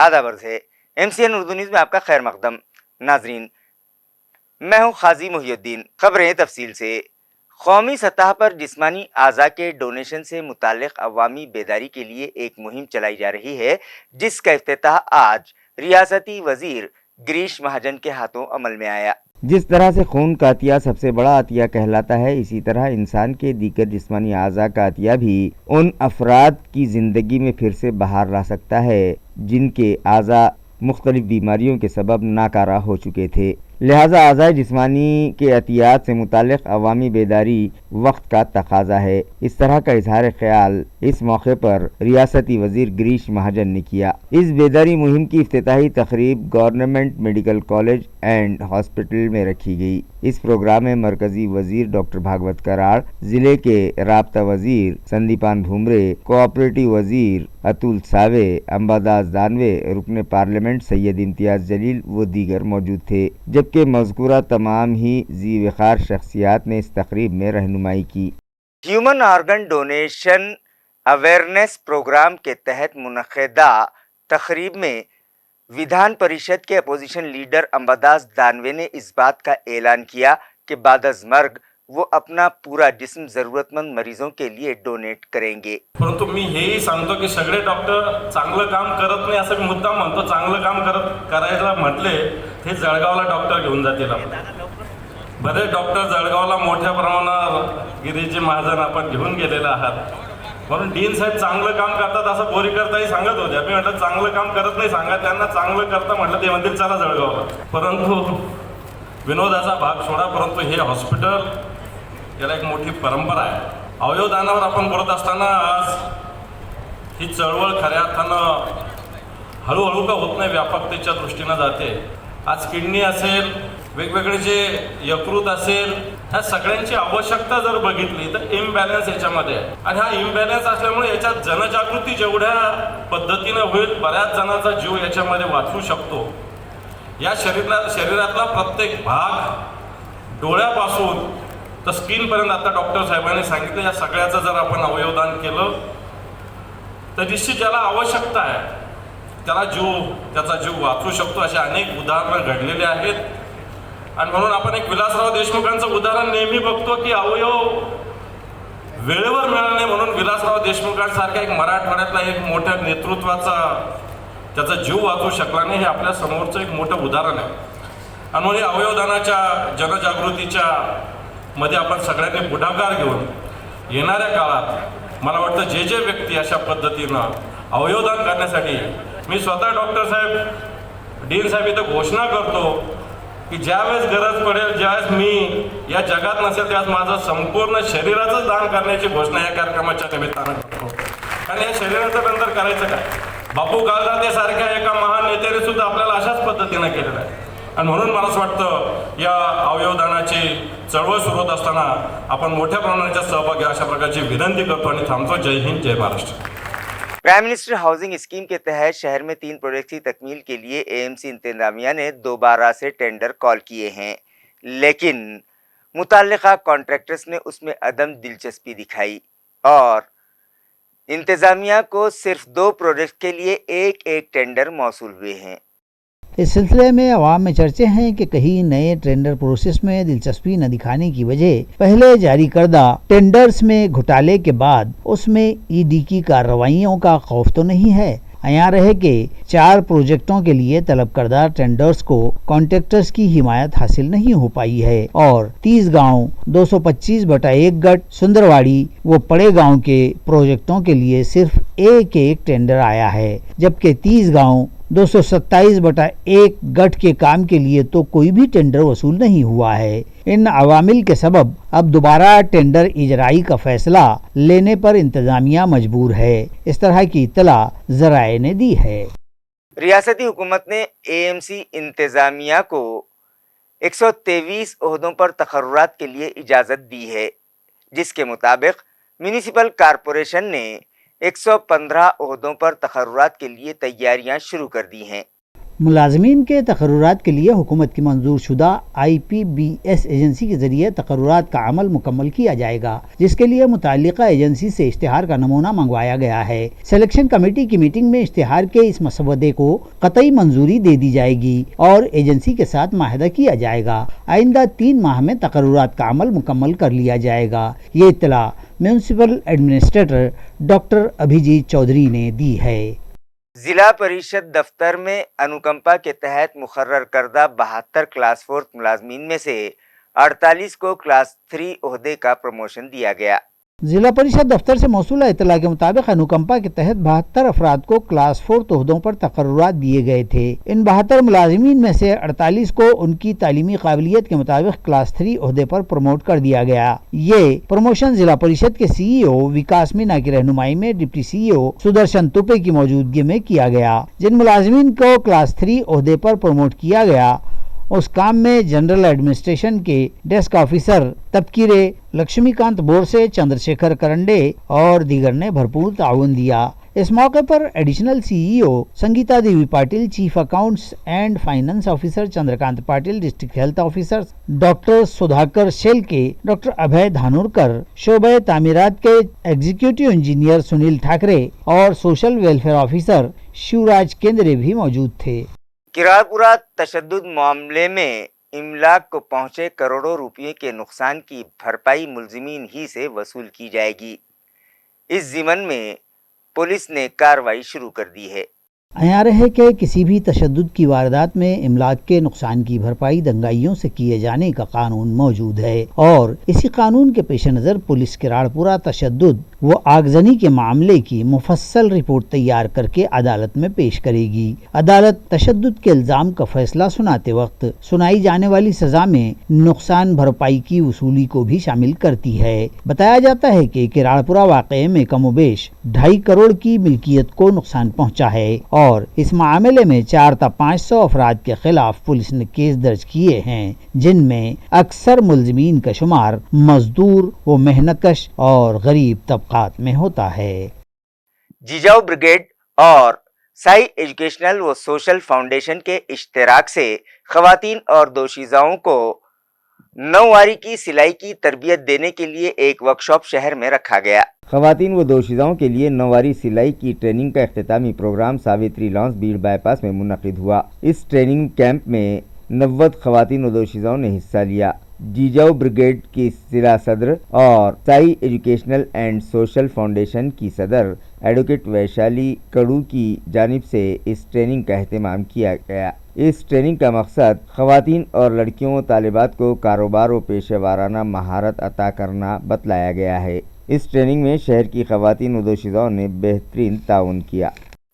آداب عرض ہے MCN اردو نیوز میں آپ کا خیر مقدم. ناظرین، میں ہوں قاضی محی الدین. خبریں تفصیل سے. قومی سطح پر جسمانی اعضاء کے ڈونیشن سے متعلق عوامی بیداری کے لیے ایک مہم چلائی جا رہی ہے، جس کا افتتاح آج ریاستی وزیر گریش مہاجن کے ہاتھوں عمل میں آیا. جس طرح سے خون کا عطیہ سب سے بڑا عطیہ کہلاتا ہے، اسی طرح انسان کے دیگر جسمانی اعضاء کا عطیہ بھی ان افراد کی زندگی میں پھر سے بہار لا سکتا ہے جن کے اعضاء مختلف بیماریوں کے سبب ناکارہ ہو چکے تھے. لہذا اعضاء جسمانی کے عطیات سے متعلق عوامی بیداری وقت کا تقاضا ہے. اس طرح کا اظہار خیال اس موقع پر ریاستی وزیر گریش مہاجن نے کیا. اس بیداری مہم کی افتتاحی تقریب government medical college and hospital میں رکھی گئی. اس پروگرام میں مرکزی وزیر ڈاکٹر بھاگوت کراڑ، ضلع کے رابطہ وزیر سندیپان بھومرے، کوآپریٹو وزیر اتل ساوے، امباداس دانوے، رکن پارلیمنٹ سید امتیاز جلیل و دیگر موجود تھے، جبکہ مذکورہ تمام ہی ذی وقار شخصیات نے اس تقریب میں رہنمائی کی. Human organ donation awareness programme کے تحت منعقدہ تقریب میں ودھان پریشد کے اپوزیشن لیڈر امباداس دانوے نے اس بات کا اعلان کیا کہ بعد از مرگ وہ اپنا پورا جسم ضرورت مند مریضوں کے لیے ڈونیٹ کریں گے. परंतु मी हेही सांगतो की सगळे डॉक्टर चांगलं काम करत नाही असं मी मुद्दाम म्हणतो. चांगलं काम करायला म्हटले ते जळगावला डॉक्टर घेऊन जातील. बरेच डॉक्टर जळगावला मोठ्या प्रमाणावर गिरीजी महाजन आपण घेऊन गेलेले आहात. म्हणून डीन साहेब चांगलं काम करतात असं बोरीकरताही सांगत होते. मी म्हटलं चांगलं काम करत नाही सांगा त्यांना, चांगलं करता म्हटलं ते म्हणतील चला जळगावला. परंतु विनोदाचा भाग सोडा, परंतु हे हॉस्पिटल याला एक मोठी परंपरा आहे. अवयवदानावर आपण बोलत असताना आज ही चळवळ खऱ्या अर्थानं हळूहळू का होत नाही, व्यापकतेच्या दृष्टीनं जाते. आज किडनी असेल, वेगवेगळे जे यकृत असेल, ह्या सगळ्यांची आवश्यकता जर बघितली तर इम्बॅलन्स याच्यामध्ये आहे. आणि हा इम्बॅलन्स असल्यामुळे याच्यात जनजागृती जेवढ्या पद्धतीनं होईल, बऱ्याच जणांचा जीव याच्यामध्ये वाचू शकतो. या शरीरातला प्रत्येक भाग, डोळ्यापासून तर स्किनपर्यंत, आता डॉक्टर साहेबांनी सांगितलं, या सगळ्याचं जर आपण अवयवदान केलं तर निश्चित ज्याला आवश्यकता आहे त्याचा जीव वाचू शकतो. असे अनेक उदाहरणं घडलेले आहेत. आणि म्हणून आपण एक विलासराव देशमुखांचं उदाहरण नेहमी बघतो की अवयव वेळेवर मिळाला नाही म्हणून विलासराव देशमुखांसारख्या एक मराठवाड्यातला एक मोठ्या नेतृत्वाचा त्याचा जीव वाचू शकला नाही, हे आपल्या समोरचं एक मोठं उदाहरण आहे. आणि म्हणून अवयवदानाच्या जनजागृतीच्या मध्ये आपण सगळ्यांनी पुढाकार घेऊन येणाऱ्या काळात मला वाटतं जे जे व्यक्ती अशा पद्धतीनं अवयवदान करण्यासाठी, मी स्वतः डॉक्टर साहेब, डीन साहेब इथं घोषणा करतो की ज्यावेळेस गरज पडेल, ज्यावेळेस मी या जगात नसेल, त्यावेळेस माझं संपूर्ण शरीराचं दान करण्याची घोषणा या कार्यक्रमाच्या निमित्तानं करतो. कारण या शरीराचं नंतर करायचं काय? बापू काळदाते सारख्या एका महान नेत्याने सुद्धा आपल्याला अशाच पद्धतीनं केलेलं आहे. आणि म्हणून मला असं वाटतं या अवयवदानाची चळवळ सुरू होत असताना आपण मोठ्या प्रमाणाच्या सहभागी अशा प्रकारची विनंती करतो आणि थांबतो. जय हिंद, जय Maharashtra. Prime minister housing scheme کے تحت شہر میں 3 پروجیکٹ کی تکمیل کے لیے AMC انتظامیہ نے دوبارہ سے ٹینڈر کال کیے ہیں، لیکن متعلقہ کانٹریکٹرز نے اس میں عدم دلچسپی دکھائی اور انتظامیہ کو صرف 2 پروجیکٹ کے لیے ایک ٹینڈر موصول ہوئے ہیں. اس سلسلے میں عوام میں چرچے ہیں کہ کہیں نئے ٹینڈر پروسیس میں دلچسپی نہ دکھانے کی وجہ پہلے جاری کردہ ٹینڈرز میں گھوٹالے کے بعد اس میں ED کی کارروائیوں کا خوف تو نہیں ہے. عیاں رہے کہ 4 پروجیکٹوں کے لیے طلب کردہ ٹینڈرز کو کانٹریکٹرز کی حمایت حاصل نہیں ہو پائی ہے اور 30 گاؤں 225/1 گٹ سندرواڑی و پڑے گاؤں کے پروجیکٹوں کے لیے صرف ایک ٹینڈر آیا ہے، جبکہ 30 گاؤں 227/1 گٹھ کے کام کے لیے تو کوئی بھی ٹینڈر وصول نہیں ہوا ہے. ان عوامل کے سبب اب دوبارہ ٹینڈر اجرائی کا فیصلہ لینے پر انتظامیہ مجبور ہے. اس طرح کی اطلاع ذرائع نے دی ہے. ریاستی حکومت نے AMC انتظامیہ کو 123 عہدوں پر تقررات کے لیے اجازت دی ہے، جس کے مطابق میونسپل کارپوریشن نے 115 عہدوں پر تقررات کے لیے تیاریاں شروع کر دی ہیں. ملازمین کے تقررات کے لیے حکومت کی منظور شدہ IPBS ایجنسی کے ذریعے تقررات کا عمل مکمل کیا جائے گا، جس کے لیے متعلقہ ایجنسی سے اشتہار کا نمونہ منگوایا گیا ہے۔ سلیکشن کمیٹی کی میٹنگ میں اشتہار کے اس مسودے کو قطعی منظوری دے دی جائے گی اور ایجنسی کے ساتھ معاہدہ کیا جائے گا۔ آئندہ 3 ماہ میں تقررات کا عمل مکمل کر لیا جائے گا۔ یہ اطلاع municipal administrator doctor Abhijit Chaudhary نے دی ہے۔ ضلع پریشد دفتر میں انوکمپا کے تحت مقرر کردہ 72 کلاس 4 ملازمین میں سے 48 کو کلاس 3 عہدے کا پروموشن دیا گیا۔ ضلع پریشد دفتر سے موصولہ اطلاع کے مطابق انوکمپا کے تحت 72 افراد کو کلاس 4 عہدوں پر تقررات دیے گئے تھے۔ ان 72 ملازمین میں سے 48 کو ان کی تعلیمی قابلیت کے مطابق کلاس 3 عہدے پر پروموٹ کر دیا گیا۔ یہ پروموشن ضلع پریشد کے CEO وکاس مینا کی رہنمائی میں ڈپٹی CEO سدرشن توپے کی موجودگی میں کیا گیا۔ جن ملازمین کو کلاس 3 عہدے پر پروموٹ کیا گیا، اس کام میں جنرل ایڈمنسٹریشن کے ڈیسک آفیسر تبکیرے لکشمی کانت بور سے چندر شیکھر کرنڈے اور دیگر نے بھرپور تعاون دیا۔ اس موقع پر additional CEO Sangeeta Devi Patil, chief accounts and finance officer Chandrakant Patil, district health officer doctor Sudhakar Shelke, doctor Abhay Dhanorkar, شعبہ تعمیرات کے ایگزیکٹو انجینئر سنیل ٹھاکرے اور سوشل ویلفیئر آفیسر شیوراج کیندرے بھی موجود تھے۔ کرار پورہ تشدد معاملے میں املاک کو پہنچے کروڑوں روپے کے نقصان کی بھرپائی ملزمین ہی سے وصول کی جائے گی۔ اس ضمن میں پولیس نے کارروائی شروع کر دی ہے۔ عیار ہے کہ کسی بھی تشدد کی واردات میں املاک کے نقصان کی بھرپائی دنگائیوں سے کیے جانے کا قانون موجود ہے اور اسی قانون کے پیش نظر پولیس کراڑ پورہ تشدد و آگزنی کے معاملے کی مفصل رپورٹ تیار کر کے عدالت میں پیش کرے گی۔ عدالت تشدد کے الزام کا فیصلہ سناتے وقت سنائی جانے والی سزا میں نقصان بھرپائی کی وصولی کو بھی شامل کرتی ہے۔ بتایا جاتا ہے کہ کراڑ پورہ واقعے میں کم و بیش 2.5 کروڑ کی ملکیت کو نقصان پہنچا ہے اور اس معاملے میں 4 تا 500 افراد کے خلاف پولیس نے کیس درج کیے ہیں، جن میں اکثر ملزمین کا شمار مزدور و محنت کش اور غریب طبقات میں ہوتا ہے۔ جیجاؤ بریگیڈ اور سائی ایجوکیشنل و سوشل فاؤنڈیشن کے اشتراک سے خواتین اور دوشیزاؤں کو نوواری کی سلائی کی تربیت دینے کے لیے ایک ورکشاپ شہر میں رکھا گیا۔ خواتین و دوشیزاؤں کے لیے نوواری سلائی کی ٹریننگ کا اختتامی program Savitri lawns Beed bypass میں منعقد ہوا۔ اس ٹریننگ کیمپ میں 90 خواتین و دوشیزاؤں نے حصہ لیا۔ جیجاؤ بریگیڈ کی ضلع صدر اور سائی ایجوکیشنل اینڈ سوشل فاؤنڈیشن کی صدر ایڈوکیٹ ویشالی کڑو کی جانب سے اس ٹریننگ کا اہتمام کیا گیا۔ اس ٹریننگ کا مقصد خواتین اور لڑکیوں و طالبات کو کاروبار و پیشہ وارانہ مہارت عطا کرنا بتلایا گیا ہے۔ اس ٹریننگ میں شہر کی خواتین و دوشیزاؤں نے بہترین تعاون کیا۔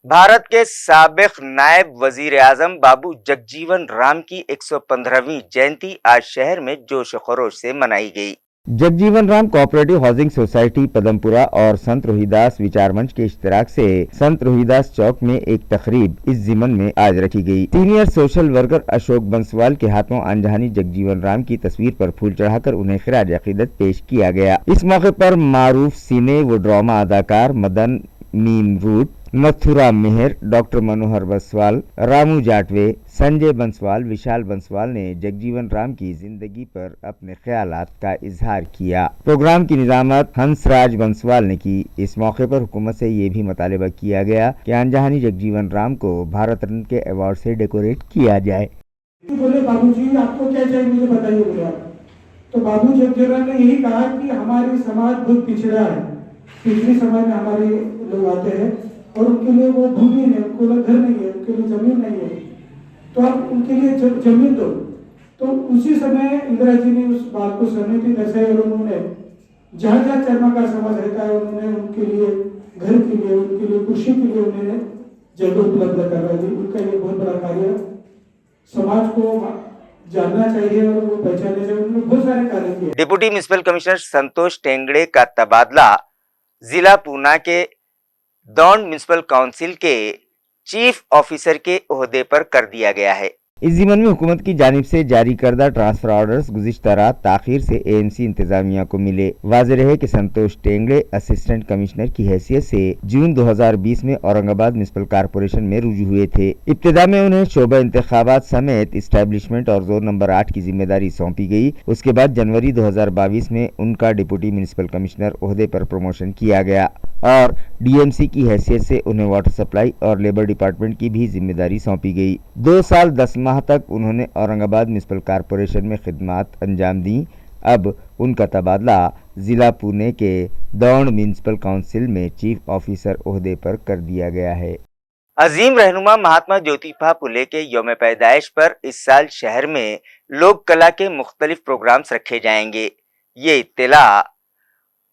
بھارت کے سابق نائب وزیر اعظم بابو جگجیون رام کی 115ویں جینتی آج شہر میں جوش و خروش سے منائی گئی۔ جگجیون رام کوآپریٹو ہاؤسنگ سوسائٹی پدمپورہ اور سنت روہی داس وچار منچ کے اشتراک سے سنت روہی داس چوک میں ایک تقریب اس ضمن میں آج رکھی گئی۔ سینئر سوشل ورکر اشوک بنسوال کے ہاتھوں انجہانی جگجیون رام کی تصویر پر پھول چڑھا کر انہیں خراج عقیدت پیش کیا گیا۔ اس موقع پر معروف سینے و ڈرامہ اداکار مدن میم روٹ، نتھورا مہر، ڈاکٹر منوہر بنسوال، رامو جاٹوے، سنجے بنسوال، وشال بنسوال نے جگجیون رام کی زندگی پر اپنے خیالات کا اظہار کیا۔ پروگرام کی نظامت ہنس راج بنسوال نے کی۔ اس موقع پر حکومت سے یہ بھی مطالبہ کیا گیا کہ انجہانی جگجیون رام کو بھارت رتن کے ایوارڈ سے ڈیکوریٹ کیا جائے۔ بولے بابو جی آپ کو کیا چاہیے مجھے بتائیے بولے آپ۔ تو بابو جگجیون رام نے یہی کہا کہ ہماری سماج بہت پچھڑا ہے، پچھڑی سماج میں ہمارے لوگ آتے ہیں اور ان کے لیے وہ بھومی ہے، ان کو گھر نہیں ہے، ان کے لیے زمین نہیں ہے، تو آپ ان کے لیے زمین دو۔ تو اسی سمے اندرا جی نے اس بات کو سہمتی درشائی اور انہوں نے جہاں جہاں چرماکار سماج رہتا ہے انہوں نے ان کے لیے گھر کے لیے، ان کے لیے کرسی کے لیے انہوں نے جگہ اپلبدھ کروا دی۔ ان کا یہ بہت بڑا کاریہ سماج کو جاننا چاہیے اور وہ پہچاننا چاہیے۔ انہوں نے بہت سارے کاریہ کیے۔ ڈپٹی میونسپل کمشنر سنتوش ٹینگڑے کا تبادلہ ضلع پونا کے دونڈ میونسپل کونسل کے چیف آفیسر کے عہدے پر کر دیا گیا ہے۔ इस ज़िमन में हुकूमत की जानिब से जारी करदा ट्रांसफर ऑर्डर्स गुज़िश्ता रात ताख़ीर से एएमसी इंतजामिया को मिले। वाज़ेह रहे कि संतोष टेंगड़े असिस्टेंट कमिश्नर की हैसियत से जून 2020 में औरंगाबाद म्युनिसिपल कॉरपोरेशन में रुजू हुए थे। इब्तिदा में उन्हें शोबा इंतखाबात समेत इस्टेब्लिशमेंट और जोन नंबर 8 की जिम्मेदारी सौंपी गई। उसके बाद जनवरी 2022 में उनका डिप्टी म्युनिसिपल कमिश्नर ओहदे पर प्रमोशन किया गया और डीएमसी की हैसियत से उन्हें वाटर सप्लाई और लेबर डिपार्टमेंट की भी जिम्मेदारी सौंपी गई। 2 साल 10 माह तक उन्होंने औरंगाबाद म्युनिसिपल कॉरपोरेशन में खिदमत अंजाम दी। अब उनका तबादला जिला पुणे के दौड़ म्युनिसिपल काउंसिल में चीफ ऑफिसर ओहदे पर कर दिया गया है। अजीम रहनुमा महात्मा ज्योतिबा फुले के यौम पैदाइश पर इस साल शहर में लोक कला के मुख्तलिफ प्रोग्राम्स रखे जाएंगे। ये इत्तला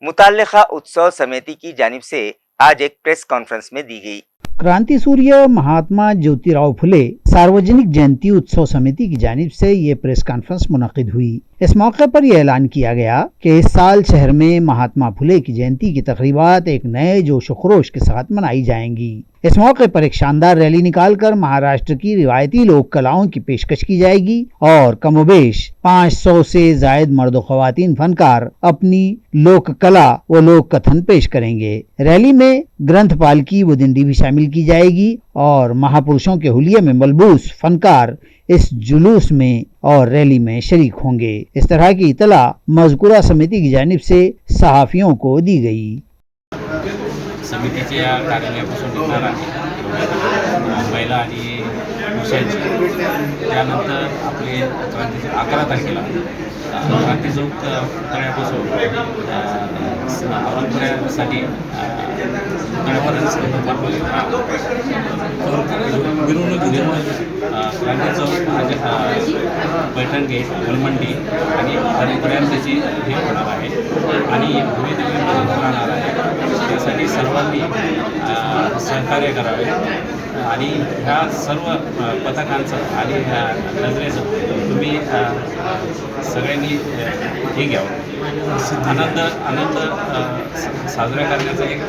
मुताल्लिका उत्सव समिति की जानिब से आज एक प्रेस कॉन्फ्रेंस में दी गई। क्रांति सूर्य महात्मा ज्योतिराव फुले सार्वजनिक जयंती उत्सव समिति की जानिब से ये प्रेस कॉन्फ्रेंस मुनक्किद हुई। इस मौके पर यह ऐलान किया गया कि इस साल शहर में महात्मा फुले की जयंती की तकरीबात एक नए जोश खरोश के साथ मनाई जाएंगी। इस मौके पर एक शानदार रैली निकालकर महाराष्ट्र की रिवायती लोक कलाओं की पेशकश की जाएगी और कमोबेश 500 से जायद मर्द ख्वातीन फनकार अपनी लोक कला व लोक कथन पेश करेंगे। रैली में ग्रंथ पालकी व दिंडी भी शामिल की जाएगी और महापुरुषों के हुलिये में मलबूस फनकार इस जुलूस में और रैली में शरीक होंगे। इस तरह की इतला मज़कूरा समिति की जानिब से सहाफ़ियों को दी गई। समितीच्या कार्यालयापासून निघणार आहे महिला आणि पुरुषांची। त्यानंतर आपले 11 तारखेला क्रांती चौक पुतळ्यापासून औरंगाबादसाठी पुतळ्यापर्यंत क्रांती चौक पैठण गेट गोलमंडी आणि पर्यंतची हे होणार आहे आणि भव्य राहणार आहे। त्यासाठी सर्वांनी सहकार्य करावे आणि ह्या सर्व पथकांचं आणि नजरेचं तुम्ही सगळ्यांनी हे घ्यावं। आनंद साजरा करण्याचा एक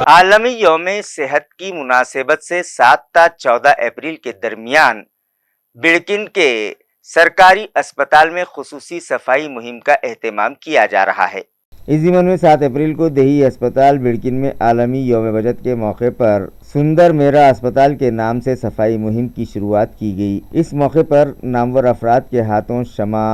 आलमी यौम सेहत की मुनासिबत से 7 ता 14 अप्रैल के दरमियान बिड़किन के सरकारी अस्पताल में खुसूसी सफाई मुहिम का एहतमाम किया जा रहा है। इस ज़िमन में 7 अप्रैल को देही अस्पताल बिड़किन में आलमी यौम बचत के मौके पर सुंदर मेरा अस्पताल के नाम से सफाई मुहिम की शुरुआत की गई। इस मौके पर नामवर अफराद के हाथों शमा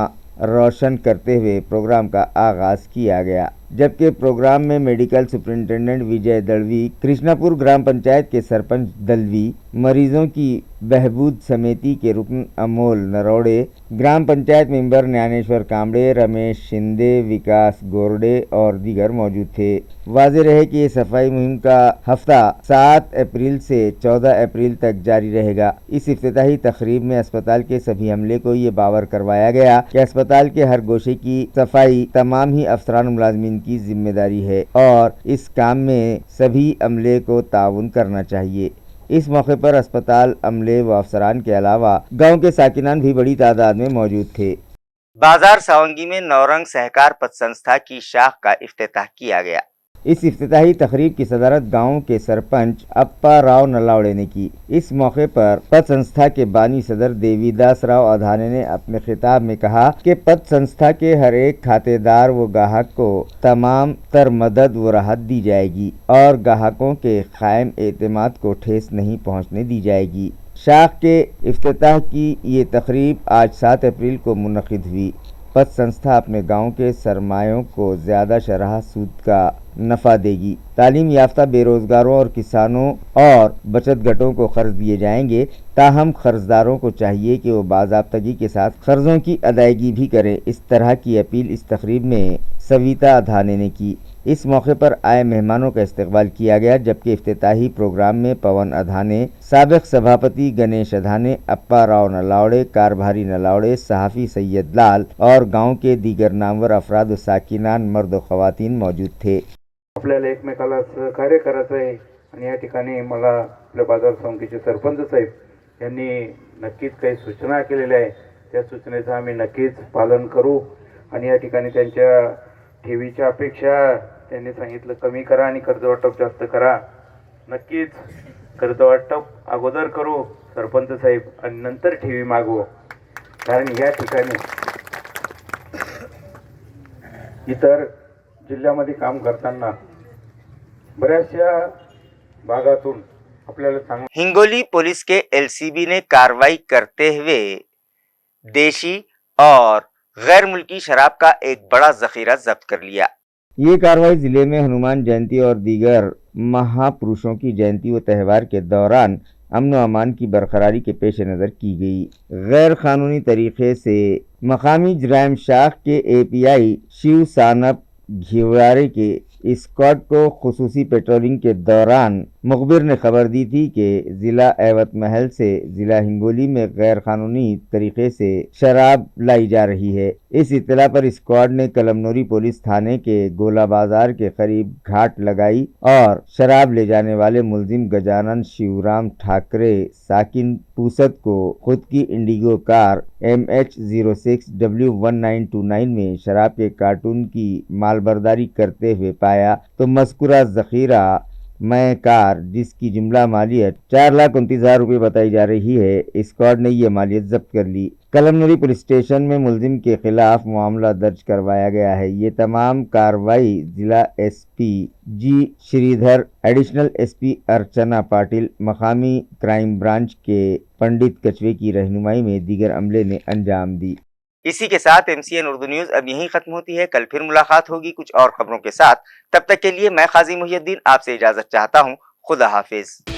रोशन करते हुए प्रोग्राम का आगाज़ किया गया, जबकि प्रोग्राम में मेडिकल सुपरिटेंडेंट विजय दलवी, कृष्णापुर ग्राम पंचायत के सरपंच दलवी, मरीजों की बहबूद समिति के रुकन अमोल नरोड़े, ग्राम पंचायत मेंबर ज्ञानेश्वर कामड़े, रमेश शिंदे, विकास गोरडे और दीगर मौजूद थे। वाज़ेह रहे कि ये सफाई मुहिम का हफ्ता 7 अप्रैल से 14 अप्रैल तक जारी रहेगा। इस इफ्तिताही तकरीब में अस्पताल के सभी अमले को ये बावर करवाया गया कि अस्पताल के हर गोशे की सफाई तमाम ही अफसरान मुलाजमीन की जिम्मेदारी है और इस काम में सभी अमले को ताउन करना चाहिए। इस मौके पर अस्पताल अमले व अफसरान के अलावा गांव के साकिनान भी बड़ी तादाद में मौजूद थे। बाजार सावंगी में नौरंग सहकार पथ संस्था की शाख का इफ्तिताह किया गया। इस इफ्तिताही तकरीब की सदारत गांव के सरपंच अप्पा राव नलावड़े ने की। इस मौके पर पथ संस्था के बानी सदर देवीदास राव अधाने ने अपने खिताब में कहा कि पथ संस्था के हर एक खातेदार व ग्राहक को तमाम तर मदद व राहत दी जाएगी और ग्राहकों के कायम एतमाद को ठेस नहीं पहुँचने दी जाएगी। शाख के इफ्तिताह की ये तकरीब आज 7 अप्रैल को मुनक़िद हुई। पथ संस्था अपने गांव के सरमायों को ज़्यादा शरह सूद का नफ़ा देगी। तालीम याफ्ता बेरोज़गारों और किसानों और बचत गटों को कर्ज दिए जाएंगे। ताहम कर्जदारों को चाहिए कि वो बाज़ाब्तगी के साथ कर्ज़ों की अदायगी भी करें। इस तरह की अपील इस तकरीब में सविता अधाने ने की। इस मौके पर आए मेहमानों का इस्तकबाल किया गया, जबकि इफ्तिताही प्रोग्राम में पवन अधाने, साबिक सभापति गणेश अधाने, अप्पा राव नलावड़े, कारभारी नलावड़े, सहाफ़ी सैयद लाल और गांव के दीगर नामवर अफराद व साकिनान मर्द व ख़वातीन मौजूद थे। आपल्याला एकमेकाला सहकार्य करायचं आहे आणि या ठिकाणी मला आपल्या बाजार समितीचे सरपंच साहेब यांनी नक्कीच काही सूचना केलेल्या आहे। त्या सूचनेचं आम्ही नक्कीच पालन करू आणि या ठिकाणी त्यांच्या ठेवीच्या अपेक्षा त्यांनी सांगितलं कमी करा आणि कर्ज वाटप जास्त करा। नक्कीच कर्ज वाटप अगोदर करू सरपंच साहेब आणि नंतर ठेवी मागवो, कारण या ठिकाणी इतर जिल्ह्यामध्ये काम करताना बऱ्याचशा भागातून आपल्याला चांगलं हिंगोली पुलिस के एलसीबी ने कार्रवाई करते हुए देशी और गैर मुल्की शराब का एक बड़ा जखीरा जब्त कर लिया। ये कार्रवाई जिले में हनुमान जयंती और दीगर महापुरुषों की जयंती व त्यौहार के दौरान अमन व अमान की बरकरारी के पेश नज़र की गई। गैर कानूनी तरीके से मकामी जराइम शाख के एपीआई शिव सानप घिवारे के स्क्वाड को खुसूसी पेट्रोलिंग के दौरान मुखबिर ने खबर दी थी कि ज़िला एवत महल से ज़िला हिंगोली में गैर कानूनी तरीके से शराब लाई जा रही है। इस इत्तला पर स्क्वाड ने कलमनोरी पुलिस थाने के गोला बाजार के करीब घाट लगाई और शराब ले जाने वाले मुलजिम गजानन शिवराम ठाकरे साकिन पूसत को खुद की इंडिगो कार MH06W1929 में शराब के कार्टून की मालबरदारी करते हुए पाया तो मज़कूरा ज़खीरा मैं कार जिसकी जुमला मालियत 4,29,000 रुपये बताई जा रही है, स्क्वाड ने यह मालियत जब्त कर ली। कलमनोरी पुलिस स्टेशन में मुलजिम के खिलाफ मामला दर्ज करवाया गया है। ये तमाम कार्रवाई जिला एसपी जी श्रीधर, एडिशनल एसपी अर्चना पाटिल, मकामी क्राइम ब्रांच के पंडित कचवे की रहनुमाई में दीगर अमले ने अंजाम दी। इसी के साथ MCN उर्दू न्यूज़ अब यहीं खत्म होती है। कल फिर मुलाकात होगी कुछ और खबरों के साथ। तब तक के लिए मैं काजी मुहियुद्दीन आपसे इजाजत चाहता हूँ। खुदा हाफिज।